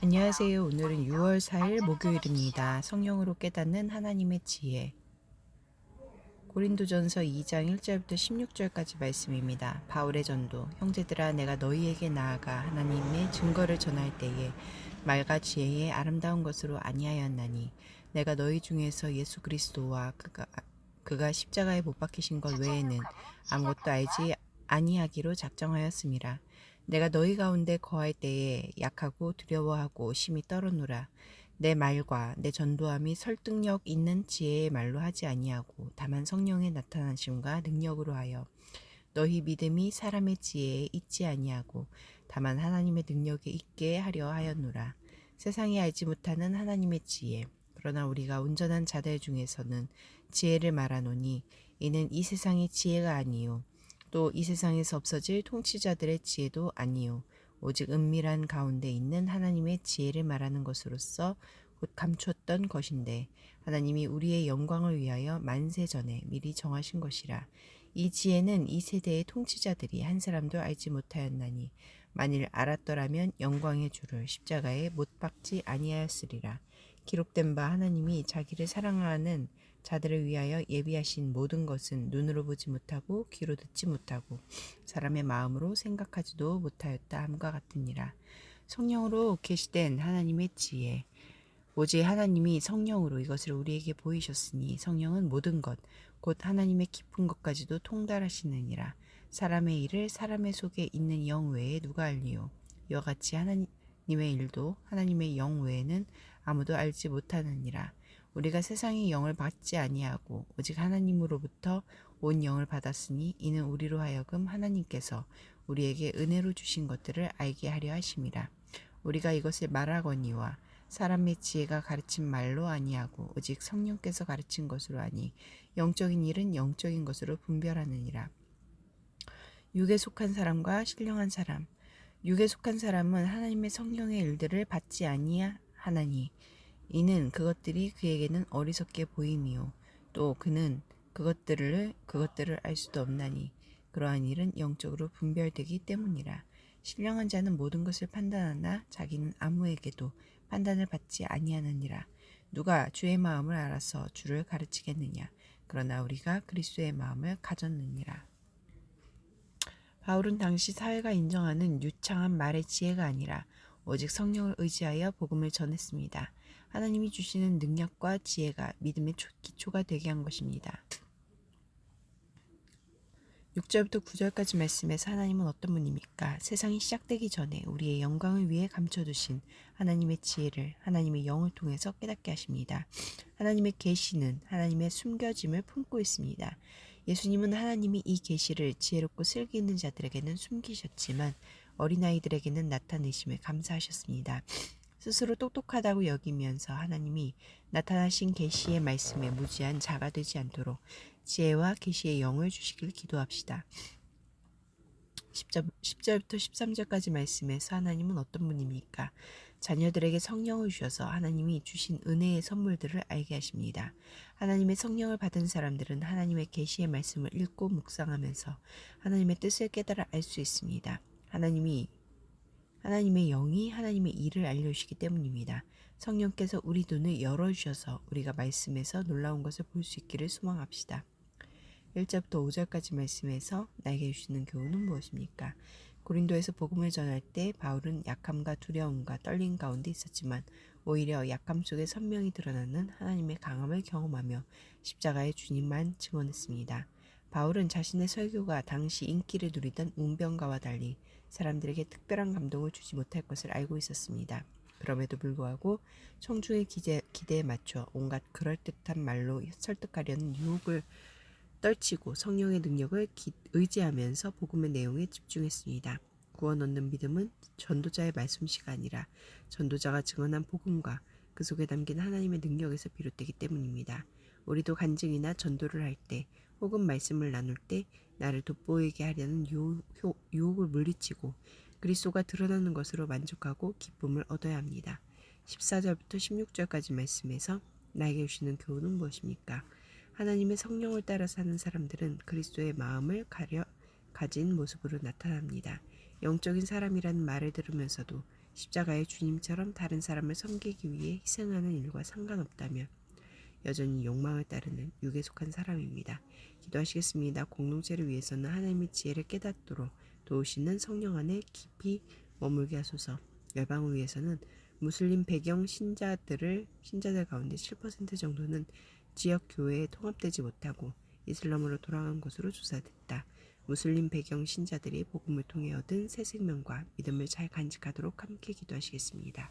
안녕하세요. 오늘은 6월 4일 목요일입니다. 성령으로 깨닫는 하나님의 지혜. 고린도전서 2장 1절부터 16절까지 말씀입니다. 바울의 전도. 형제들아, 내가 너희에게 나아가 하나님의 증거를 전할 때에 말과 지혜의 아름다운 것으로 아니하였나니 내가 너희 중에서 예수 그리스도와 그가 십자가에 못 박히신 것 외에는 아무것도 알지 아니하기로 작정하였음이라. 내가 너희 가운데 거할 때에 약하고 두려워하고 심히 떨어노라. 내 말과 내 전도함이 설득력 있는 지혜의 말로 하지 아니하고 다만 성령의 나타나심과 능력으로 하여 너희 믿음이 사람의 지혜에 있지 아니하고 다만 하나님의 능력에 있게 하려 하였노라. 세상이 알지 못하는 하나님의 지혜. 그러나 우리가 온전한 자들 중에서는 지혜를 말하노니 이는 이 세상의 지혜가 아니요 또 이 세상에서 없어질 통치자들의 지혜도 아니요 오직 은밀한 가운데 있는 하나님의 지혜를 말하는 것으로서 곧 감추었던 것인데 하나님이 우리의 영광을 위하여 만세 전에 미리 정하신 것이라. 이 지혜는 이 세대의 통치자들이 한 사람도 알지 못하였나니 만일 알았더라면 영광의 주를 십자가에 못 박지 아니하였으리라. 기록된 바 하나님이 자기를 사랑하는 자들을 위하여 예비하신 모든 것은 눈으로 보지 못하고 귀로 듣지 못하고 사람의 마음으로 생각하지도 못하였다 함과 같으니라. 성령으로 계시된 하나님의 지혜. 오직 하나님이 성령으로 이것을 우리에게 보이셨으니 성령은 모든 것, 곧 하나님의 깊은 것까지도 통달하시느니라. 사람의 일을 사람의 속에 있는 영 외에 누가 알리요? 이와 같이 하나님의 일도 하나님의 영 외에는 아무도 알지 못하느니라. 우리가 세상의 영을 받지 아니하고 오직 하나님으로부터 온 영을 받았으니 이는 우리로 하여금 하나님께서 우리에게 은혜로 주신 것들을 알게 하려 하심이라. 우리가 이것을 말하거니와 사람의 지혜가 가르친 말로 아니하고 오직 성령께서 가르친 것으로 하니 영적인 일은 영적인 것으로 분별하느니라. 육에 속한 사람과 신령한 사람. 육에 속한 사람은 하나님의 성령의 일들을 받지 아니하나니 이는 그것들이 그에게는 어리석게 보임이요 또 그는 그것들을 알 수도 없나니 그러한 일은 영적으로 분별되기 때문이라. 신령한 자는 모든 것을 판단하나 자기는 아무에게도 판단을 받지 아니하느니라. 누가 주의 마음을 알아서 주를 가르치겠느냐. 그러나 우리가 그리스도의 마음을 가졌느니라. 바울은 당시 사회가 인정하는 유창한 말의 지혜가 아니라 오직 성령을 의지하여 복음을 전했습니다. 하나님이 주시는 능력과 지혜가 믿음의 기초가 되게 한 것입니다. 6절부터 9절까지 말씀에서 하나님은 어떤 분입니까? 세상이 시작되기 전에 우리의 영광을 위해 감춰두신 하나님의 지혜를 하나님의 영을 통해서 깨닫게 하십니다. 하나님의 계시는 하나님의 숨겨짐을 품고 있습니다. 예수님은 하나님이 이 계시를 지혜롭고 슬기 있는 자들에게는 숨기셨지만 어린아이들에게는 나타내심을 감사하셨습니다. 스스로 똑똑하다고 여기면서 하나님이 나타나신 계시의 말씀에 무지한 자가 되지 않도록 지혜와 계시의 영을 주시길 기도합시다. 10절부터 13절까지 말씀에서 하나님은 어떤 분입니까? 자녀들에게 성령을 주셔서 하나님이 주신 은혜의 선물들을 알게 하십니다. 하나님의 성령을 받은 사람들은 하나님의 계시의 말씀을 읽고 묵상하면서 하나님의 뜻을 깨달아 알 수 있습니다. 하나님의 영이 하나님의 일을 알려주시기 때문입니다. 성령께서 우리 눈을 열어주셔서 우리가 말씀에서 놀라운 것을 볼 수 있기를 소망합시다. 1절부터 5절까지 말씀에서 나에게 주시는 교훈은 무엇입니까? 고린도에서 복음을 전할 때 바울은 약함과 두려움과 떨림 가운데 있었지만 오히려 약함 속에 선명히 드러나는 하나님의 강함을 경험하며 십자가의 주님만 증언했습니다. 바울은 자신의 설교가 당시 인기를 누리던 운병가와 달리 사람들에게 특별한 감동을 주지 못할 것을 알고 있었습니다. 그럼에도 불구하고 청중의 기대에 맞춰 온갖 그럴듯한 말로 설득하려는 유혹을 떨치고 성령의 능력을 의지하면서 복음의 내용에 집중했습니다. 구원 얻는 믿음은 전도자의 말솜씨가 아니라 전도자가 증언한 복음과 그 속에 담긴 하나님의 능력에서 비롯되기 때문입니다. 우리도 간증이나 전도를 할 때 혹은 말씀을 나눌 때 나를 돋보이게 하려는 유혹을 물리치고 그리스도가 드러나는 것으로 만족하고 기쁨을 얻어야 합니다. 14절부터 16절까지 말씀에서 나에게 주시는 교훈은 무엇입니까? 하나님의 성령을 따라 사는 사람들은 그리스도의 마음을 가진 모습으로 나타납니다. 영적인 사람이라는 말을 들으면서도 십자가의 주님처럼 다른 사람을 섬기기 위해 희생하는 일과 상관없다면 여전히 욕망을 따르는 육에 속한 사람입니다. 기도하시겠습니다. 공동체를 위해서는 하나님의 지혜를 깨닫도록 도우시는 성령 안에 깊이 머물게 하소서. 열방을 위해서는 무슬림 배경 신자들 가운데 7% 정도는 지역 교회에 통합되지 못하고 이슬람으로 돌아간 것으로 조사됐다. 무슬림 배경 신자들이 복음을 통해 얻은 새 생명과 믿음을 잘 간직하도록 함께 기도하시겠습니다.